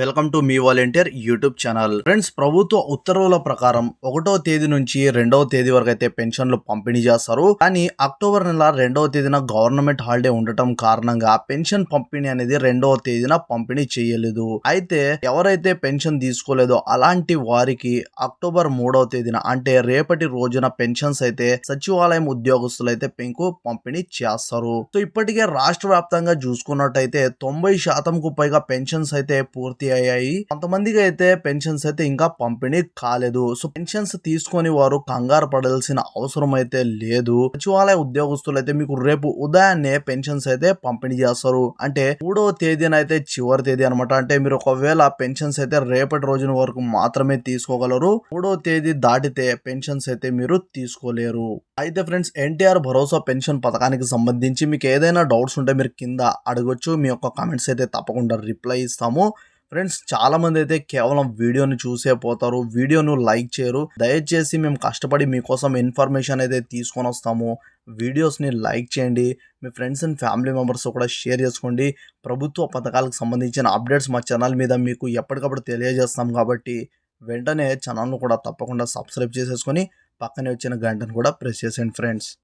Welcome to me volunteer YouTube channel. Friends, ప్రభుత్వ ఉత్తర్వుల ప్రకారం 1వ తేదీ నుంచి 2వ తేదీ వరకు అయితే పెన్షన్లు పంపిణీ చేస్తారు. కానీ అక్టోబర్ నెల 2వ తేదీన గవర్నమెంట్ హాలిడే ఉండటం కారణంగా పెన్షన్ పంపిణీ అనేది 2వ తేదీన పంపిణీ చేయలేదు. అయితే ఎవరైతే పెన్షన్ తీసుకోలేదో అలాంటి వారికి అక్టోబర్ 3వ తేదీన అంటే రేపటి రోజున పెన్షన్స్ అయితే సచివాలయం ఉద్యోగస్తులు అయితే పెంకు పంపిణీ చేస్తారు. సో ఇప్పటికే రాష్ట్ర వ్యాప్తంగా చూసుకున్నట్టయితే 90% పైగా పెన్షన్స్ అయితే పూర్తి అయ్యాయి. కొంతమందికి అయితే పెన్షన్స్ అయితే ఇంకా పంపిణీ కాలేదు. సో పెన్షన్స్ తీసుకొని వారు కంగారు పడాల్సిన అవసరం అయితే లేదు. సచివాలయ ఉద్యోగస్తులు అయితే మీకు రేపు ఉదయాన్నే పెన్షన్స్ అయితే పంపిణీ చేస్తారు. అంటే 3వ తేదీన అయితే చివరి తేదీ అనమాట. అంటే మీరు ఒకవేళ పెన్షన్స్ అయితే రేపటి రోజున వరకు మాత్రమే తీసుకోగలరు. 3వ తేదీ దాటితే పెన్షన్స్ అయితే మీరు తీసుకోలేరు. అయితే ఫ్రెండ్స్, ఎన్టీఆర్ భరోసా పెన్షన్ పథకానికి సంబంధించి మీకు ఏదైనా డౌట్స్ ఉంటే మీరు కింద అడగొచ్చు. మీ యొక్క కామెంట్స్ అయితే తప్పకుండా రిప్లై ఇస్తాము. ఫ్రెండ్స్, చాలా మంది అయితే కేవలం వీడియోని చూసే పోతారు, వీడియోను లైక్ చేయరు. దయచేసి మేము కష్టపడి మీకోసం ఇన్ఫర్మేషన్ అయితే తీసుకొని వస్తాము. వీడియోస్ని లైక్ చేయండి, మీ ఫ్రెండ్స్ అండ్ ఫ్యామిలీ మెంబర్స్ కూడా షేర్ చేసుకోండి. ప్రభుత్వ పథకాలకు సంబంధించిన అప్డేట్స్ మా ఛానల్ మీద మీకు ఎప్పటికప్పుడు తెలియజేస్తాం కాబట్టి వెంటనే ఛానల్ను కూడా తప్పకుండా సబ్స్క్రైబ్ చేసేసుకొని పక్కనే వచ్చిన గంటను కూడా ప్రెస్ చేసేయండి ఫ్రెండ్స్.